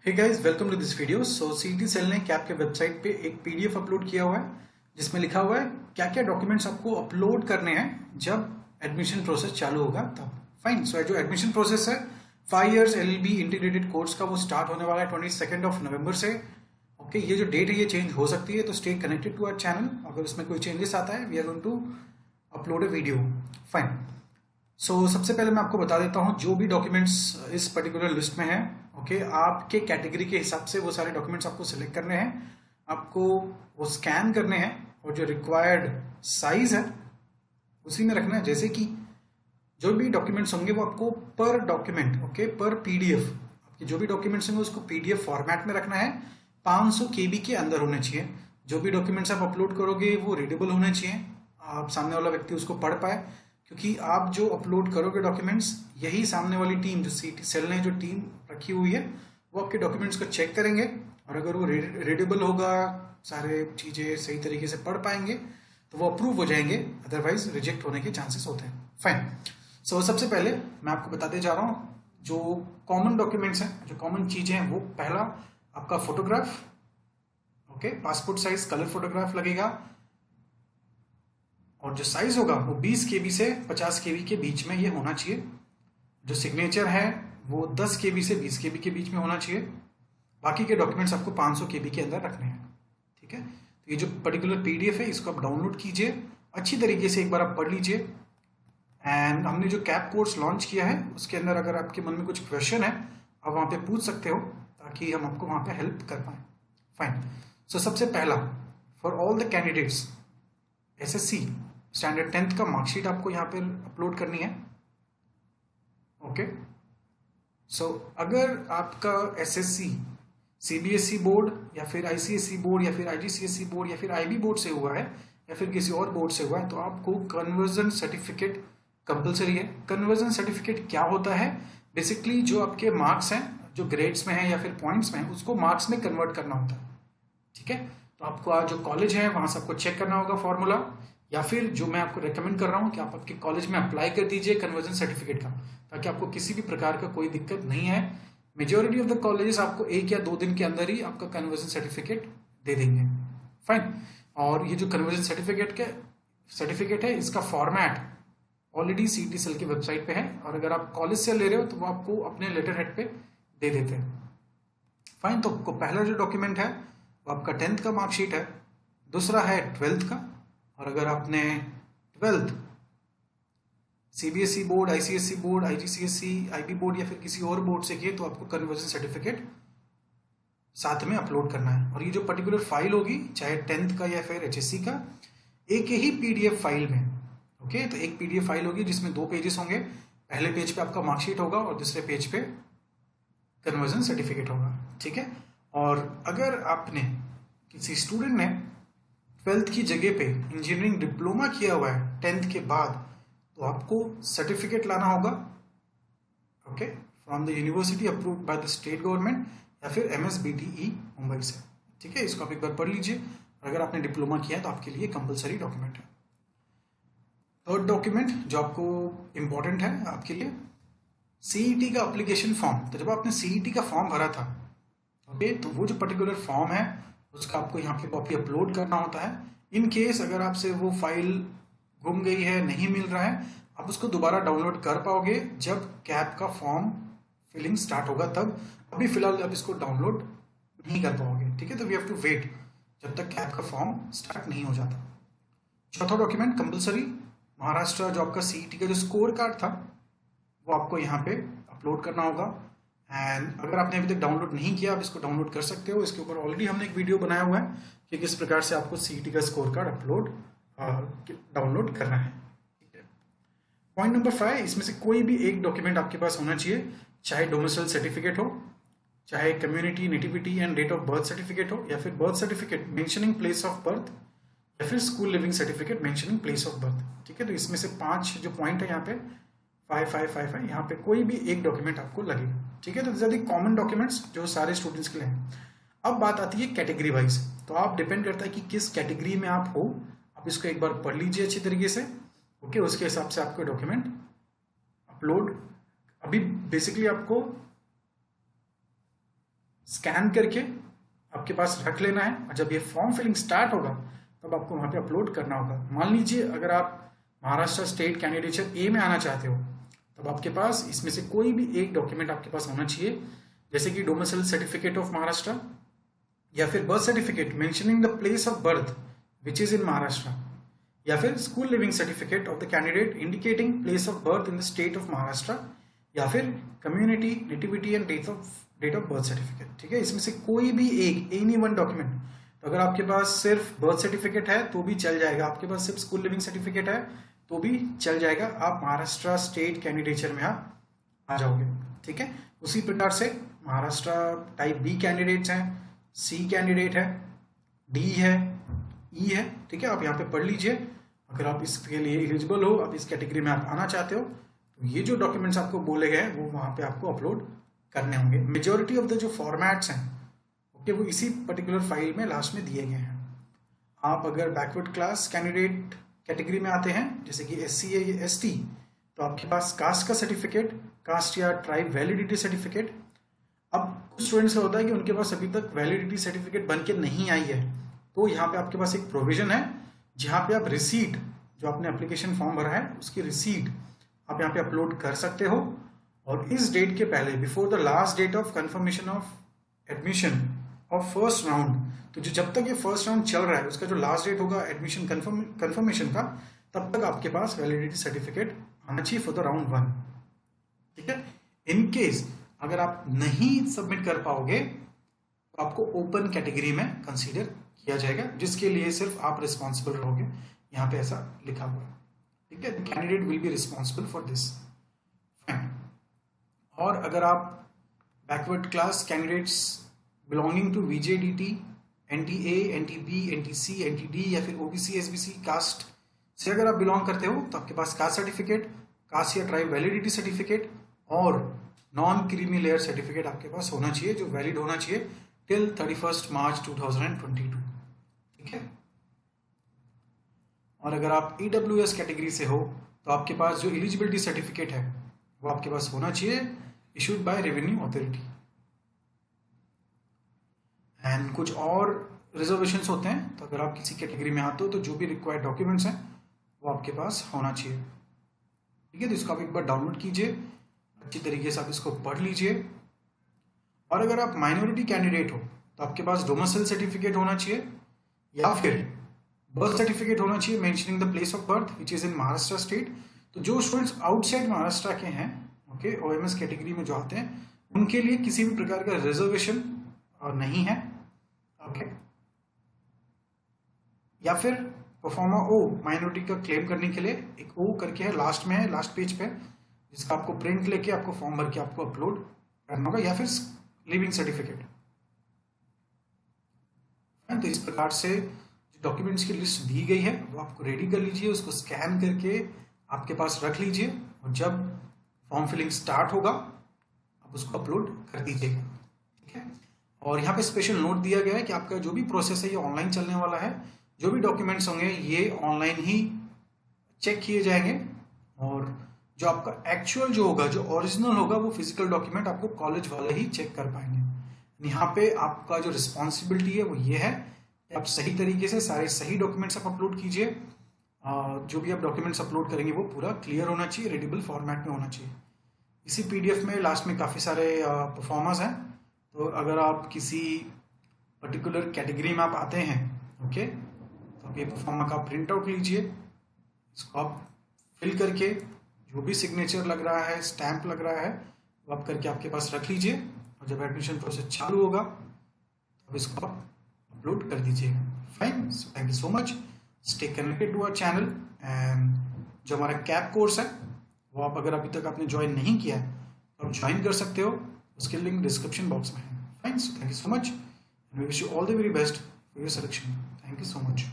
Hey guys, welcome to this video. CET cell ने CAP के website पे एक पीडीएफ अपलोड किया हुआ है जिसमें लिखा हुआ है क्या क्या डॉक्यूमेंट्स आपको अपलोड करने हैं जब एडमिशन प्रोसेस चालू होगा तब। फाइन। सो जो एडमिशन प्रोसेस है 5 इयर्स एलएलबी इंटीग्रेटेड कोर्स का वो स्टार्ट होने वाला है 22 नवंबर से। ओके, ये जो डेट है ये चेंज हो सकती है, तो stay connected to our channel. अगर उसमें कोई चेंजेस आता है we are going to upload a video. Fine. सबसे पहले मैं आपको बता देता हूँ जो भी डॉक्यूमेंट्स इस पर्टिकुलर लिस्ट में है। ओके, आपके कैटेगरी के हिसाब से वो सारे डॉक्यूमेंट्स आपको सिलेक्ट करने हैं, आपको वो स्कैन करने हैं और जो रिक्वायर्ड साइज है उसी में रखना है। जैसे कि जो भी डॉक्यूमेंट्स होंगे वो आपको पर डॉक्यूमेंट, ओके, पर पीडीएफ, आपके जो भी डॉक्यूमेंट्स होंगे उसको पीडीएफ फॉर्मेट में रखना है। 500 केबी के अंदर होने चाहिए। जो भी डॉक्यूमेंट्स आप अपलोड करोगे वो रीडेबल होने चाहिए, आप सामने वाला व्यक्ति उसको पढ़ पाए, क्योंकि आप जो अपलोड करोगे डॉक्यूमेंट्स, यही सामने वाली टीम, जो सीईटी सेल ने जो टीम रखी हुई है, वो आपके डॉक्यूमेंट्स को चेक करेंगे और अगर वो रीडेबल होगा, सारे चीज़ें सही तरीके से पढ़ पाएंगे तो वो अप्रूव हो जाएंगे, अदरवाइज रिजेक्ट होने के चांसेस होते हैं। फाइन। सबसे पहले मैं आपको बताते जा रहा हूँ जो कॉमन डॉक्यूमेंट्स हैं, जो कॉमन चीज़ें हैं। वो पहला आपका photograph, okay, passport size colour photograph लगेगा और जो साइज होगा वो 20 केबी से 50 केबी के बीच में ये होना चाहिए। जो सिग्नेचर है वो 10 केबी से 20 केबी के बीच में होना चाहिए। बाकी के डॉक्यूमेंट्स आपको 500 केबी के अंदर रखने हैं। ठीक है, तो ये जो पर्टिकुलर पीडीएफ है इसको आप डाउनलोड कीजिए, अच्छी तरीके से एक बार आप पढ़ लीजिए। एंड हमने जो कैप कोर्स लॉन्च किया है उसके अंदर अगर आपके मन में कुछ क्वेश्चन है आप वहाँ पे पूछ सकते हो, ताकि हम आपको वहाँ पे हेल्प कर पाए। फाइन। सबसे पहला, for all the candidates, SSC standard 10th का मार्कशीट आपको यहाँ पे अपलोड करनी है। ओके, अगर आपका एसएससी सीबीएसई बोर्ड या फिर आईसीएसई बोर्ड या फिर आईजीसीएसई बोर्ड या फिर आईबी बोर्ड से हुआ है या फिर किसी और बोर्ड से हुआ है, तो आपको कन्वर्जन सर्टिफिकेट कंपलसरी है। कन्वर्जन सर्टिफिकेट क्या होता है? बेसिकली जो आपके मार्क्स हैं, जो ग्रेड्स में है या फिर पॉइंट्स में है, उसको मार्क्स में कन्वर्ट करना होता है। ठीक है, तो आपको जो कॉलेज है वहां से आपको चेक करना होगा फॉर्मूला, या फिर जो मैं आपको रेकमेंड कर रहा हूं कि आप आपके कॉलेज में अप्लाई कर दीजिए कन्वर्जन सर्टिफिकेट का, ताकि आपको किसी भी प्रकार का कोई दिक्कत नहीं है। मेजोरिटी ऑफ द कॉलेजेस आपको 1 या 2 दिन के अंदर ही आपका कन्वर्जन सर्टिफिकेट दे देंगे। फाइन। और ये जो कन्वर्जन सर्टिफिकेट है इसका फॉर्मेट ऑलरेडी सीईटी सेल की वेबसाइट पे है, और अगर आप कॉलेज से ले रहे हो तो वो आपको अपने लेटर हेड पे दे देते हैं। फाइन। तो पहला जो डॉक्यूमेंट है वो आपका 10th का मार्कशीट है, दूसरा है 12th का, और अगर आपने 12th CBSE board, ICSE board, IGCSE, IB board या फिर किसी और बोर्ड से किए तो आपको कन्वर्जन सर्टिफिकेट साथ में अपलोड करना है। और ये जो पर्टिकुलर फाइल होगी, चाहे 10th का या फिर एचएससी का, एक ही पीडीएफ फाइल में। ओके, तो एक पीडीएफ फाइल होगी जिसमें 2 पेजेस होंगे। पहले पेज पे आपका मार्कशीट होगा और दूसरे पेज पे कन्वर्जन सर्टिफिकेट होगा। ठीक है, और अगर आपने किसी स्टूडेंट ने 12th की जगह पे इंजीनियरिंग डिप्लोमा किया हुआ है 10th के बाद, तो आपको सर्टिफिकेट लाना होगा, okay, from the university approved by the state government या फिर एमएसबीटीई मुंबई से। ठीक है, इसको आप एक बार पढ़ लीजिए। अगर आपने डिप्लोमा किया है तो आपके लिए कंपलसरी डॉक्यूमेंट है। थर्ड डॉक्यूमेंट जो आपको इंपॉर्टेंट है आपके लिए, सीईटी का एप्लीकेशन फॉर्म। तो जब आपने सीईटी का फॉर्म भरा था, ओके, तो वो जो पर्टिकुलर फॉर्म है उसका आपको यहाँ पे कॉपी अपलोड करना होता है। इन केस अगर आपसे वो फाइल गुम गई है, नहीं मिल रहा है, आप उसको दोबारा डाउनलोड कर पाओगे जब कैप का फॉर्म फिलिंग स्टार्ट होगा तब। अभी फिलहाल आप इसको डाउनलोड नहीं कर पाओगे। ठीक है, तो वी हैव टू वेट जब तक कैप का फॉर्म स्टार्ट नहीं हो जाता। चौथा डॉक्यूमेंट कंपलसरी, महाराष्ट्र जो आपका सीईटी का जो स्कोर कार्ड था वो आपको यहाँ पे अपलोड करना होगा। एंड अगर आपने अभी तक डाउनलोड नहीं किया, आप इसको डाउनलोड कर सकते हो। इसके ऊपर ऑलरेडी हमने एक वीडियो बनाया हुआ है कि किस प्रकार से आपको सीईटी का स्कोर कार्ड डाउनलोड करना है। ठीक है, पॉइंट नंबर 5, इसमें से कोई भी एक डॉक्यूमेंट आपके पास होना चाहिए, चाहे डोमिसाइल सर्टिफिकेट हो, चाहे community nativity and date of birth certificate हो, या फिर birth certificate mentioning place of birth, या फिर school leaving certificate mentioning place of birth. ठीक है, तो इसमें से 5 जो पॉइंट है यहाँ पे 5 यहाँ पे कोई भी एक डॉक्यूमेंट आपको लगेगा। ठीक है, तो ज्यादा कॉमन डॉक्यूमेंट्स जो सारे स्टूडेंट्स के लिए हैं। अब बात आती है कैटेगरी वाइज, तो आप डिपेंड करता है कि किस कैटेगरी में आप हो। आप इसको एक बार पढ़ लीजिए अच्छी तरीके से, ओके, उसके हिसाब से आपको डॉक्यूमेंट अपलोड। अभी बेसिकली आपको स्कैन करके आपके पास रख लेना है, और जब ये फॉर्म फिलिंग स्टार्ट होगा तब आपको वहाँ पे अपलोड करना होगा। मान लीजिए अगर आप महाराष्ट्र स्टेट कैंडिडेचर ए में आना चाहते हो, तब आपके पास इसमें से कोई भी एक डॉक्यूमेंट आपके पास होना चाहिए, जैसे कि डोमिसाइल सर्टिफिकेट ऑफ महाराष्ट्र, या फिर birth certificate mentioning the place of birth which is in Maharashtra, या फिर school leaving certificate of the candidate indicating place of birth in the state of Maharashtra, या फिर community nativity and date of birth certificate. ठीक है, इसमें से कोई भी एक, एनी वन डॉक्यूमेंट। तो अगर आपके पास सिर्फ बर्थ सर्टिफिकेट है तो भी चल जाएगा, आपके पास सिर्फ स्कूल लिविंग सर्टिफिकेट है तो भी चल जाएगा, आप महाराष्ट्र स्टेट कैंडिडेचर में आप आ जाओगे। ठीक है, उसी प्रकार से महाराष्ट्र टाइप बी कैंडिडेट्स हैं, सी कैंडिडेट है, डी है, ई है। ठीक है, आप यहाँ पे पढ़ लीजिए, अगर आप इसके लिए एलिजिबल हो, आप इस कैटेगरी में आप आना चाहते हो, तो ये जो डॉक्यूमेंट्स आपको बोले गए वो वहाँ पे आपको अपलोड करने होंगे। मेजोरिटी ऑफ द जो फॉर्मेट्स हैं ओके, वो इसी पर्टिकुलर फाइल में लास्ट में दिए गए हैं। आप अगर बैकवर्ड क्लास कैंडिडेट कैटेगरी में आते हैं, जैसे कि SC है या ST, तो आपके पास कास्ट का सर्टिफिकेट, कास्ट या ट्राइब वैलिडिटी सर्टिफिकेट। अब कुछ स्टूडेंट्स का होता है कि उनके पास अभी तक वैलिडिटी सर्टिफिकेट बन के नहीं आई है, तो यहाँ पे आपके पास एक प्रोविजन है जहाँ पे आप रिसीट, जो आपने एप्लीकेशन फॉर्म भरा है उसकी रिसीट आप यहाँ पे अपलोड कर सकते हो, और इस डेट के पहले, before the last date of confirmation of admission of first round, तो जो जब तक ये फर्स्ट राउंड चल रहा है उसका जो लास्ट डेट होगा एडमिशन कंफर्मेशन का, तब तक आपके पास वैलिडिटी सर्टिफिकेट आना चाहिए फॉर द राउंड 1। ठीक है, इन केस अगर आप नहीं सबमिट कर पाओगे तो आपको ओपन कैटेगरी में कंसीडर किया जाएगा, जिसके लिए सिर्फ आप रिस्पॉन्सिबल रहोगे, यहाँ पे ऐसा लिखा हुआ है। ठीक है, candidate will be responsible for this. और अगर आप backward class candidates belonging to VJDT, NTA, NTB, NTC, NTD या फिर OBC, SBC कास्ट से अगर आप बिलोंग करते हो, तो आपके पास कास्ट सर्टिफिकेट, कास्ट या ट्राइब वैलिडिटी सर्टिफिकेट और नॉन क्रीमी लेयर सर्टिफिकेट आपके पास होना चाहिए, जो वैलिड होना चाहिए टिल 31 मार्च 2022। ठीक है, और अगर आप EWS कैटेगरी से हो, तो आपके पास जो एलिजिबिलिटी सर्टिफिकेट है वो आपके पास होना चाहिए, issued by revenue authority. And कुछ और रिजर्वेशंस होते हैं, तो अगर आप किसी कैटेगरी में आते हो तो जो भी रिक्वायर्ड डॉक्यूमेंट्स हैं वो आपके पास होना चाहिए। ठीक है, तो इसको आप एक बार डाउनलोड कीजिए, अच्छी तरीके से आप इसको पढ़ लीजिए। और अगर आप माइनॉरिटी कैंडिडेट हो तो आपके पास डोमिसाइल सर्टिफिकेट होना चाहिए, या फिर बर्थ सर्टिफिकेट होना चाहिए mentioning the place of birth which is in Maharashtra state. तो जो स्टूडेंट्स आउटसाइड महाराष्ट्र के हैं ओके, OMS कैटेगरी में जो आते हैं, उनके लिए किसी भी प्रकार का रिजर्वेशन नहीं है। ओके, या फिर परफॉर्मा O माइनॉरिटी का क्लेम करने के लिए एक O करके है, लास्ट में है, लास्ट पेज पे, जिसका आपको प्रिंट लेके आपको फॉर्म भर के आपको अपलोड करना होगा, या फिर लिविंग सर्टिफिकेट। तो इस प्रकार से जो डॉक्यूमेंट्स की लिस्ट दी गई है वो आपको रेडी कर लीजिए, उसको स्कैन करके आपके पास रख लीजिए, और जब फॉर्म फिलिंग स्टार्ट होगा आप उसको अपलोड कर दीजिएगा। ठीक है, और यहाँ पे स्पेशल नोट दिया गया है कि आपका जो भी प्रोसेस है ये ऑनलाइन चलने वाला है, जो भी डॉक्यूमेंट्स होंगे ये ऑनलाइन ही चेक किए जाएंगे, और जो आपका एक्चुअल जो होगा, जो ओरिजिनल होगा, वो फिजिकल डॉक्यूमेंट आपको कॉलेज वाले ही चेक कर पाएंगे। यहाँ पे आपका जो रिस्पॉन्सिबिलिटी है वो ये है कि आप सही तरीके से सारे सही डॉक्यूमेंट्स आप अपलोड कीजिए। जो भी आप डॉक्यूमेंट्स अपलोड करेंगे वो पूरा क्लियर होना चाहिए, रीडेबल फॉर्मेट में होना चाहिए। इसी PDF में लास्ट में काफ़ी सारे परफॉर्मर्स हैं, तो अगर आप किसी पर्टिकुलर कैटेगरी में आप आते हैं ओके, तो आप ये परफॉर्मर का प्रिंट आउट लीजिए, इसको आप फिल करके जो भी सिग्नेचर लग रहा है, स्टैंप लग रहा है, वो आप करके आपके पास रख लीजिए, और जब एडमिशन प्रोसेस चालू होगा तो इसको आप अपलोड कर दीजिएगा। Fine, so thank you so much, stay connected to our channel. And जो हमारा कैप कोर्स है वो आप अगर अभी तक आपने ज्वाइन नहीं किया है तो आप ज्वाइन कर सकते हो, उसके लिंक डिस्क्रिप्शन बॉक्स में है। Fine, so thank you so much, and we wish you all the very best for your selection. Thank you so much.